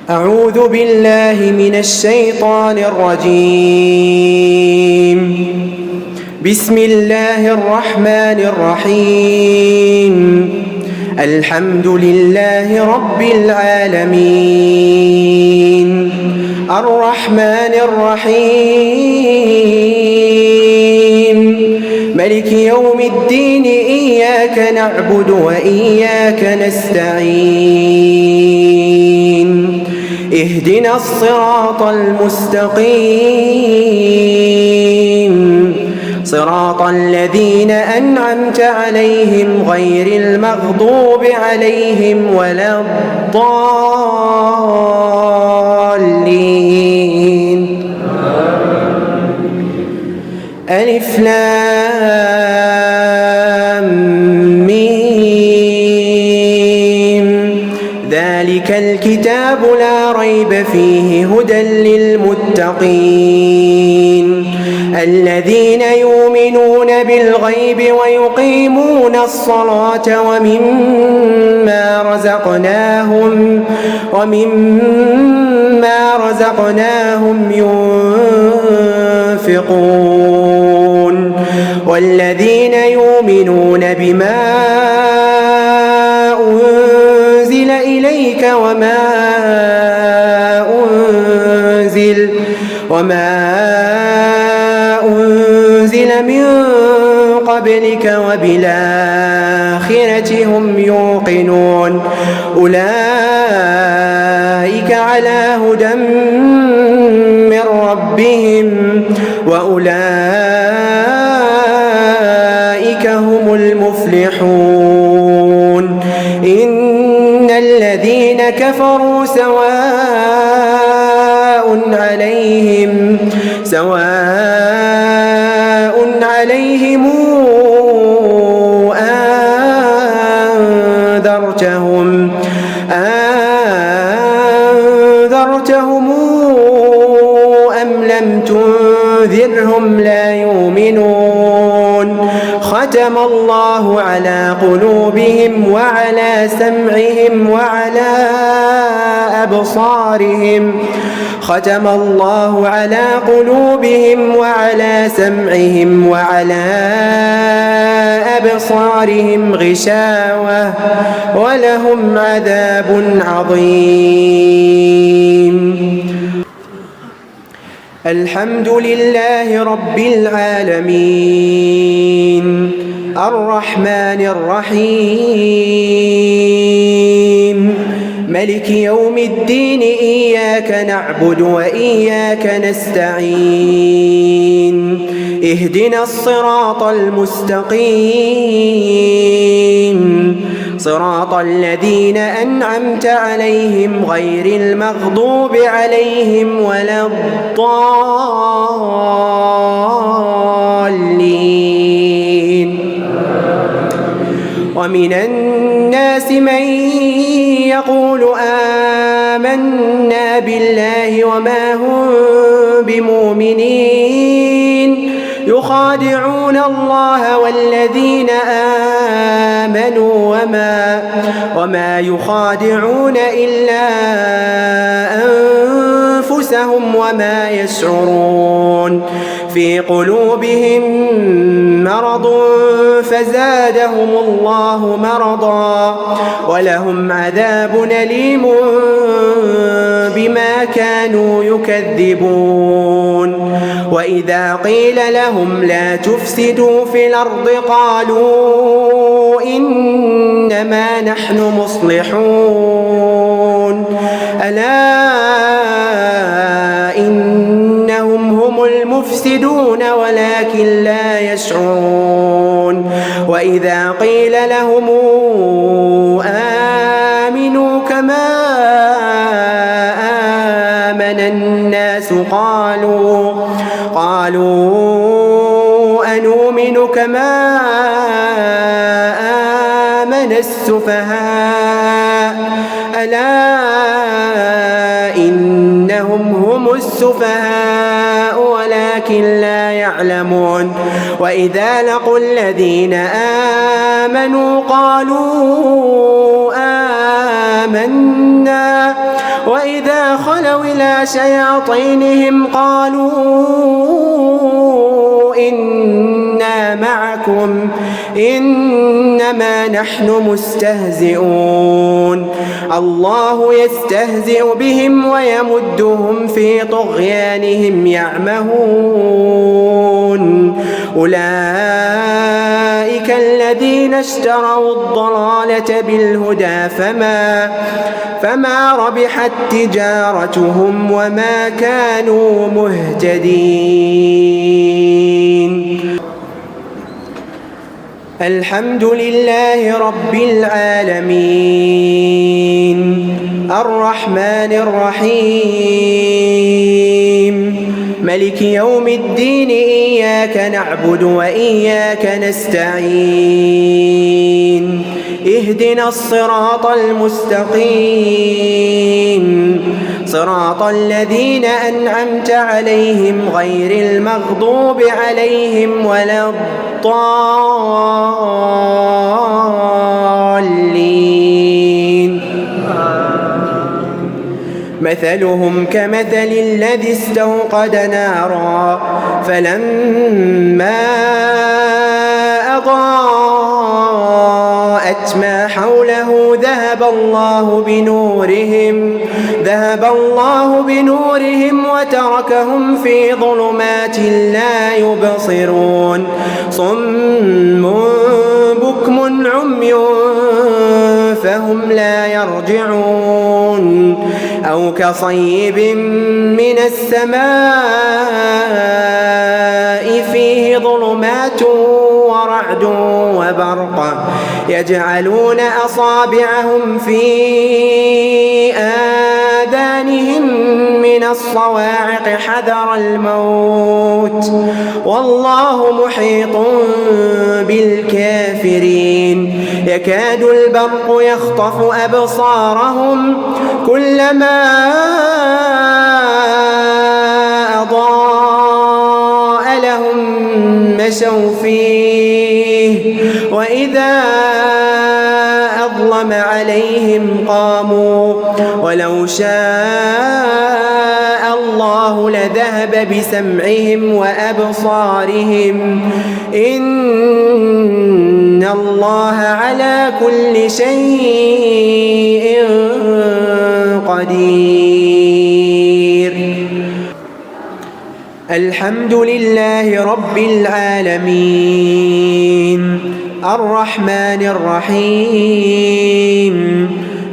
أعوذ بالله من الشيطان الرجيم. بسم الله الرحمن الرحيم. الحمد لله رب العالمين الرحمن الرحيم ملك يوم الدين إياك نعبد وإياك نستعين اهدنا الصراط المستقيم صراط الذين أنعمت عليهم غير المغضوب عليهم ولا الضالين. ألف لام ميم ذلك الكتاب لا ريب فيه هدى للمتقين الذين يؤمنون بالغيب ويقيمون الصلاة ومما رزقناهم ينفقون والذين يؤمنون بما أنزل إليك وما أنزل من قبلك وبالآخرة هم يوقنون أولئك على هدى من ربهم وأولئك هم المفلحون. إن الذين كفروا سواء عليهم أنذرتهم أم لم تنذرهم لا يؤمنون. ختم الله على قلوبهم وعلى سمعهم وعلى أبصارهم غشاوة ولهم عذاب عظيم. الحمد لله رب العالمين الرحمن الرحيم ملك يوم الدين إياك نعبد وإياك نستعين اهدنا الصراط المستقيم صراط الذين أنعمت عليهم غير المغضوب عليهم ولا الضالين. ومن الناس من يقول آمنا بالله وما هم بمؤمنين يخادعون الله والذين آمنوا وما يخادعون إلا أنفسهم وما يشعرون. في قلوبهم مرض فزادهم الله مرضا ولهم عذاب أليم بما كانوا يكذبون. وإذا قيل لهم لا تفسدوا في الأرض قالوا إنما نحن مصلحون ألا إنهم هم المفسدون ولكن لا يشعرون. وإذا قيل لهم آمنوا كما آمن الناس قالوا أنؤمن كما آمن السفهاء ألا إنهم هم السفهاء ولكن لا يعلمون. وإذا لقوا الذين آمنوا قالوا آمنا وإذا خلوا إلى شياطينهم قالوا إنا معكم إنما نحن مستهزئون الله يستهزئ بهم ويمدهم في طغيانهم يعمهون أولئك الذين اشتروا الضلالة بالهدى فما ربحت تجارتهم وما كانوا مهتدين. الحمد لله رب العالمين الرحمن الرحيم ملك يوم الدين إياك نعبد وإياك نستعين اهدنا الصراط المستقيم صراط الذين أنعمت عليهم غير المغضوب عليهم ولا الضالين. مثلهم كمثل الذي استوقد نارا فلما أضاءت ما حوله ذهب الله بنورهم وتركهم في ظلمات لا يبصرون صم بكم عمي فهم لا يرجعون أو كصيب من السماء فيه ظلمات ورعد وبرق يجعلون أصابعهم في آذانهم من الصواعق حذر الموت والله محيط بالكافرين يكاد البرق يخطف أبصارهم كلما أضاء لهم مشوا فيه وإذا أظلم عليهم قاموا ولو شاء الله لذهب بسمعهم وأبصارهم إن الله على كل شيء قدير. الحمد لله رب العالمين الرحمن الرحيم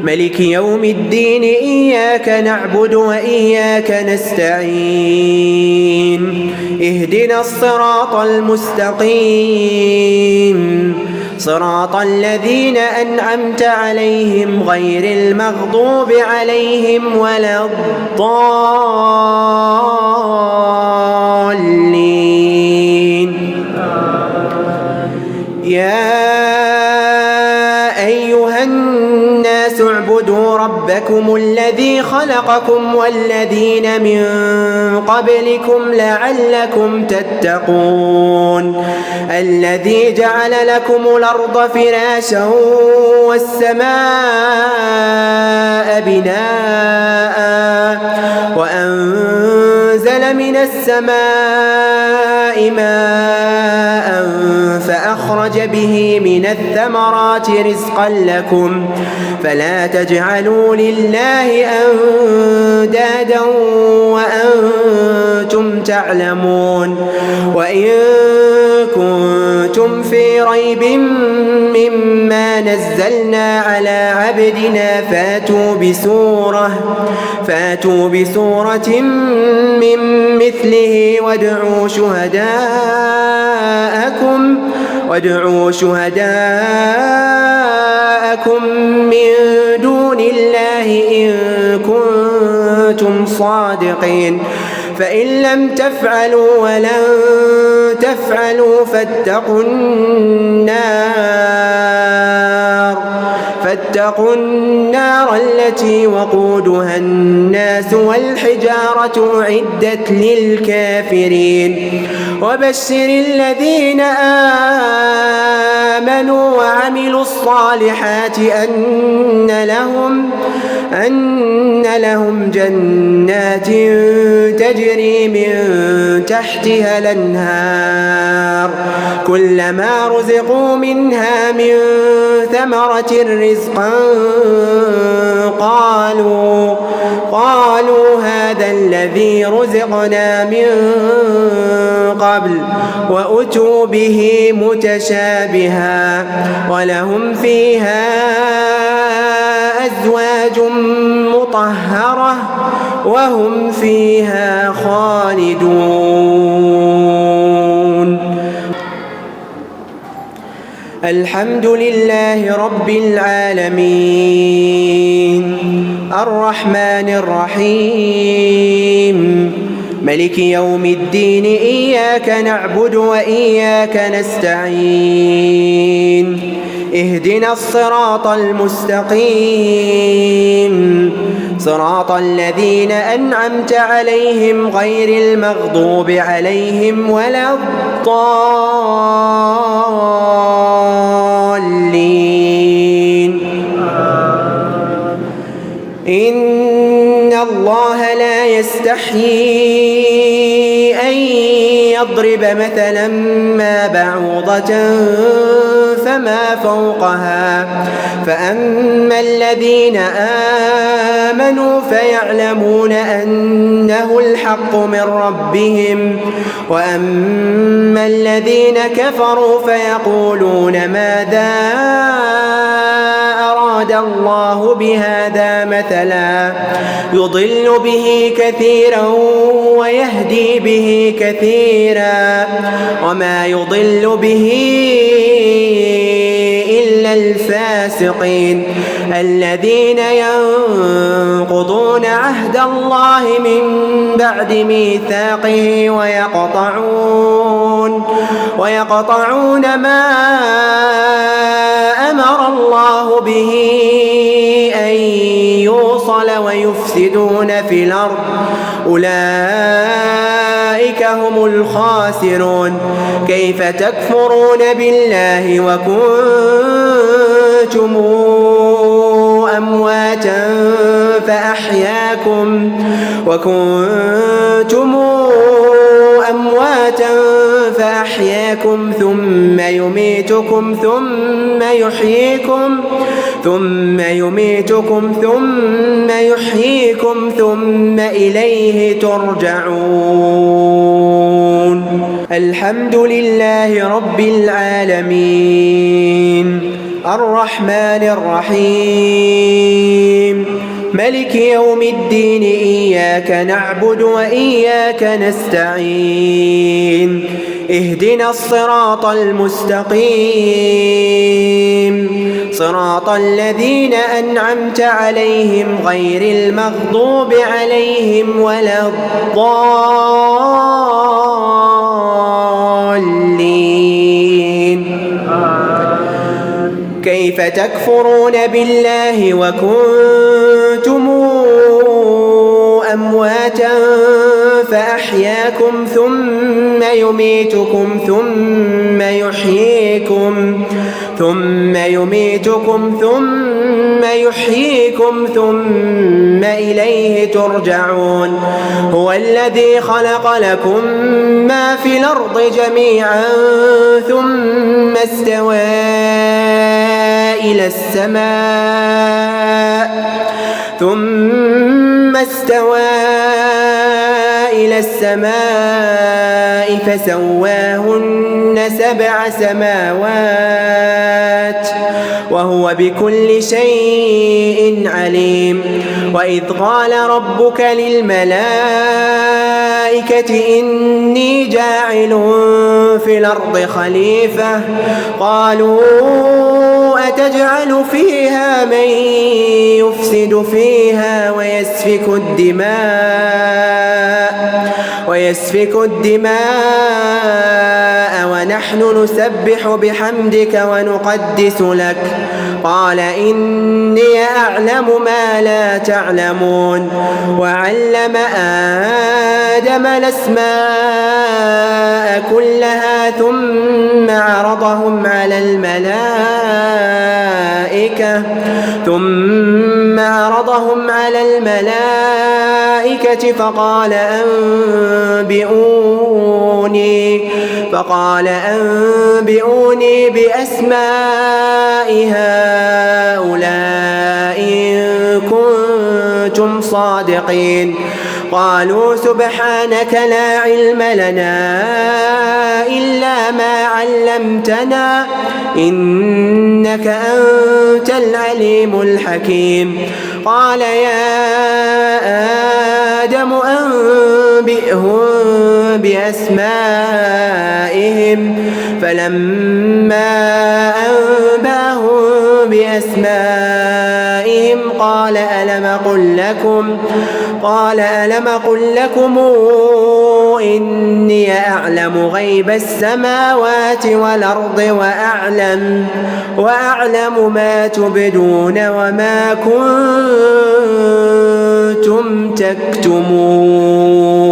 ملك يوم الدين إياك نعبد وإياك نستعين اهدنا الصراط المستقيم صراط الذين أنعمت عليهم غير المغضوب عليهم ولا الضالين. يا أيها الناس اعبدوا ربكم الذي خلقكم والذين من قبلكم لعلكم تتقون الذي جعل لكم الأرض فراشا والسماء بناء وأنزل من السماء ماء فأخرج به من الثمرات رزقا لكم فلا تجعلوا لله أندادا وأنتم تعلمون وإن كنتم في ريب مما نزلنا على عبدنا فاتوا بسورة من مثله وادعوا شهداءكم من دون الله إن كنتم صادقين فإن لم تفعلوا ولن فاتقوا النار التي وقودها الناس والحجارة أعدت للكافرين وبشر الذين آمنوا وعملوا الصالحات أن لهم جنات تجري من تحتها الأنهار كلما رزقوا منها من ثمرة رزقا قالوا هذا الذي رزقنا من قبل وأتوا به متشابها ولهم فيها أزواج مطهرة وهم فيها خالدون. الحمد لله رب العالمين الرحمن الرحيم ملك يوم الدين إياك نعبد وإياك نستعين اهدنا الصراط المستقيم صراط الذين أنعمت عليهم غير المغضوب عليهم ولا الضالين. إن الله لا يستحيي أن يضرب مثلا ما بعوضة فما فوقها فأما الذين آمنوا فيعلمون أنه الحق من ربهم وأما الذين كفروا فيقولون ماذا أراد الله بهذا مثلا يضل به كثيرا ويهدي به كثيرا وما يضل به إلا الفاسقين الذين ينقضون عهد الله من بعد ميثاقه ويقطعون ما أمر الله به أن يوصل ويفسدون في الأرض أولئك هم الخاسرون. كيف تكفرون بالله وكنتم أمواتا فأحياكم ثم يميتكم ثم يحييكم ثم إليه ترجعون. الحمد لله رب العالمين الرحمن الرحيم ملك يوم الدين إياك نعبد وإياك نستعين اهدنا الصراط المستقيم صراط الذين أنعمت عليهم غير المغضوب عليهم ولا الضالين. كيف تكفرون بالله وكنتم أمواتا فأحياكم ثم يميتكم ثم يحييكم ثم إليه ترجعون. هو الذي خلق لكم ما في الأرض جميعا ثم استوى إلى السماء فسواهن 7 سماوات وهو بكل شيء عليم. وإذ قال ربك للملائكة إني جاعل في الأرض خليفة قالوا أتجعل فيها من يفسد فيها ويسفك الدماء ونحن نسبح بحمدك ونقدس لك قال إني أعلم ما لا تعلمون. وعلم آدم الأسماء كلها ثم عرضهم على الملائكة فقال أنبئوني بأسماء هؤلاء إن كنتم صادقين. قالوا سبحانك لا علم لنا إلا ما علمتنا إنك أنت العليم الحكيم. قال يا آدم أنبئهم بأسمائهم فلما أنباهم بأسمائهم قال ألم أقل لكم إني أعلم غيب السماوات والأرض وأعلم ما تبدون وما كنتم تكتمون.